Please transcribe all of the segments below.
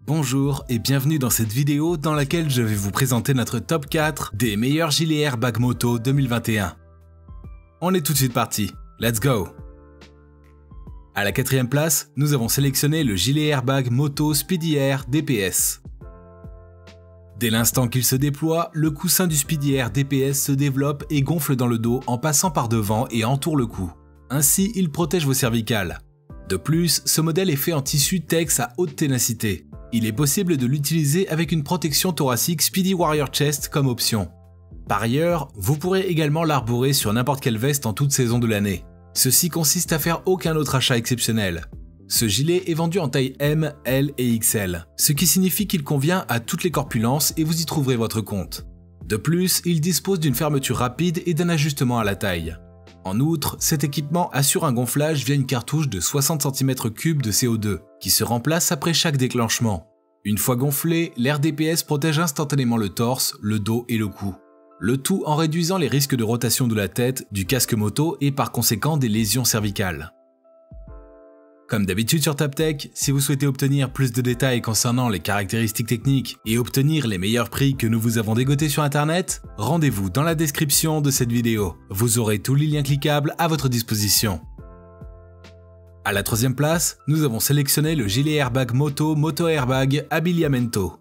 Bonjour et bienvenue dans cette vidéo dans laquelle je vais vous présenter notre top 4 des meilleurs gilets airbag moto 2021. On est tout de suite parti, let's go! À la quatrième place, nous avons sélectionné le gilet airbag moto Speedy Air DPS. Dès l'instant qu'il se déploie, le coussin du Speedy Air DPS se développe et gonfle dans le dos en passant par devant et entoure le cou. Ainsi, il protège vos cervicales. De plus, ce modèle est fait en tissu Tex à haute ténacité. Il est possible de l'utiliser avec une protection thoracique Speedy Warrior Chest comme option. Par ailleurs, vous pourrez également l'arborer sur n'importe quelle veste en toute saison de l'année. Ceci consiste à faire aucun autre achat exceptionnel. Ce gilet est vendu en taille M, L et XL, ce qui signifie qu'il convient à toutes les corpulences et vous y trouverez votre compte. De plus, il dispose d'une fermeture rapide et d'un ajustement à la taille. En outre, cet équipement assure un gonflage via une cartouche de 60 cm3 de CO2, qui se remplace après chaque déclenchement. Une fois gonflé, l'air DPS protège instantanément le torse, le dos et le cou. Le tout en réduisant les risques de rotation de la tête, du casque moto et par conséquent des lésions cervicales. Comme d'habitude sur TapTech, si vous souhaitez obtenir plus de détails concernant les caractéristiques techniques et obtenir les meilleurs prix que nous vous avons dégotés sur internet, rendez-vous dans la description de cette vidéo. Vous aurez tous les liens cliquables à votre disposition. À la troisième place, nous avons sélectionné le gilet airbag moto Moto Airbag Abiliamento.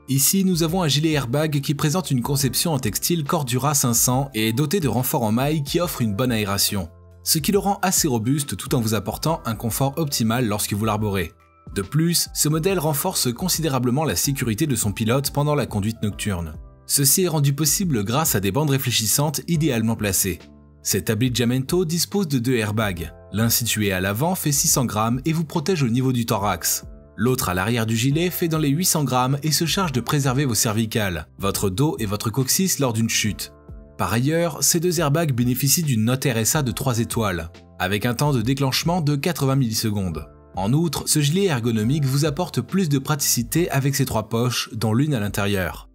Ici, nous avons un gilet airbag qui présente une conception en textile Cordura 500 et est doté de renforts en maille qui offrent une bonne aération, ce qui le rend assez robuste tout en vous apportant un confort optimal lorsque vous l'arborez. De plus, ce modèle renforce considérablement la sécurité de son pilote pendant la conduite nocturne. Ceci est rendu possible grâce à des bandes réfléchissantes idéalement placées. Cet Abiliamento dispose de deux airbags. L'un situé à l'avant fait 600 grammes et vous protège au niveau du thorax. L'autre à l'arrière du gilet fait dans les 800 grammes et se charge de préserver vos cervicales, votre dos et votre coccyx lors d'une chute. Par ailleurs, ces deux airbags bénéficient d'une note RSA de 3 étoiles, avec un temps de déclenchement de 80 millisecondes. En outre, ce gilet ergonomique vous apporte plus de praticité avec ses 3 poches, dont l'une à l'intérieur.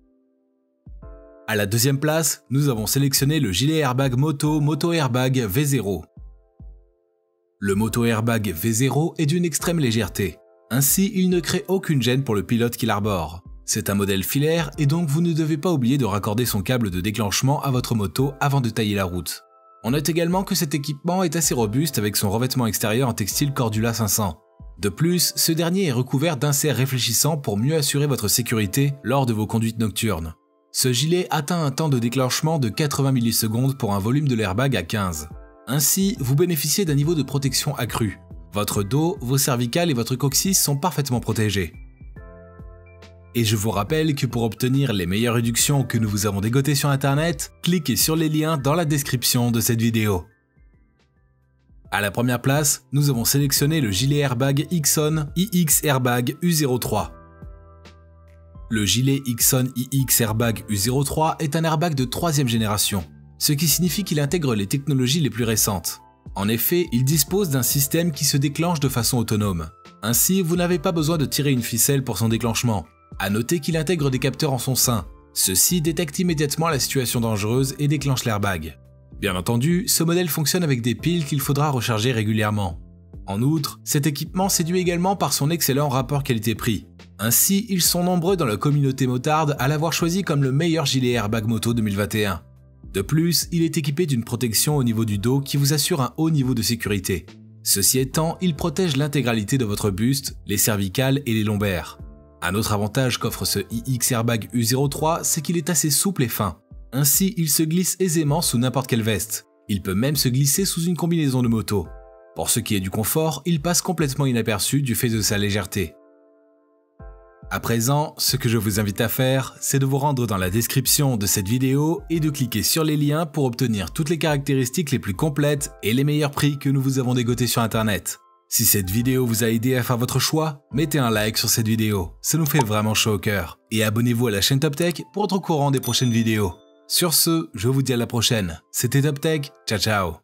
À la deuxième place, nous avons sélectionné le gilet airbag moto Moto Airbag V0. Le Moto Airbag V0 est d'une extrême légèreté. Ainsi, il ne crée aucune gêne pour le pilote qui l'arbore. C'est un modèle filaire et donc vous ne devez pas oublier de raccorder son câble de déclenchement à votre moto avant de tailler la route. On note également que cet équipement est assez robuste avec son revêtement extérieur en textile Cordura 500. De plus, ce dernier est recouvert d'inserts réfléchissants pour mieux assurer votre sécurité lors de vos conduites nocturnes. Ce gilet atteint un temps de déclenchement de 80 millisecondes pour un volume de l'airbag à 15. Ainsi, vous bénéficiez d'un niveau de protection accru. Votre dos, vos cervicales et votre coccyx sont parfaitement protégés. Et je vous rappelle que pour obtenir les meilleures réductions que nous vous avons dégotées sur internet, cliquez sur les liens dans la description de cette vidéo. À la première place, nous avons sélectionné le gilet airbag Ixon iX Airbag U03. Le gilet Ixon iX Airbag U03 est un airbag de 3e génération, ce qui signifie qu'il intègre les technologies les plus récentes. En effet, il dispose d'un système qui se déclenche de façon autonome. Ainsi, vous n'avez pas besoin de tirer une ficelle pour son déclenchement. À noter qu'il intègre des capteurs en son sein. Ceux-ci détectent immédiatement la situation dangereuse et déclenchent l'airbag. Bien entendu, ce modèle fonctionne avec des piles qu'il faudra recharger régulièrement. En outre, cet équipement séduit également par son excellent rapport qualité-prix. Ainsi, ils sont nombreux dans la communauté motarde à l'avoir choisi comme le meilleur gilet airbag moto 2021. De plus, il est équipé d'une protection au niveau du dos qui vous assure un haut niveau de sécurité. Ceci étant, il protège l'intégralité de votre buste, les cervicales et les lombaires. Un autre avantage qu'offre ce iX Airbag U03, c'est qu'il est assez souple et fin. Ainsi, il se glisse aisément sous n'importe quelle veste. Il peut même se glisser sous une combinaison de moto. Pour ce qui est du confort, il passe complètement inaperçu du fait de sa légèreté. À présent, ce que je vous invite à faire, c'est de vous rendre dans la description de cette vidéo et de cliquer sur les liens pour obtenir toutes les caractéristiques les plus complètes et les meilleurs prix que nous vous avons dégotés sur internet. Si cette vidéo vous a aidé à faire votre choix, mettez un like sur cette vidéo, ça nous fait vraiment chaud au cœur. Et abonnez-vous à la chaîne TopTech pour être au courant des prochaines vidéos. Sur ce, je vous dis à la prochaine. C'était TopTech, ciao ciao.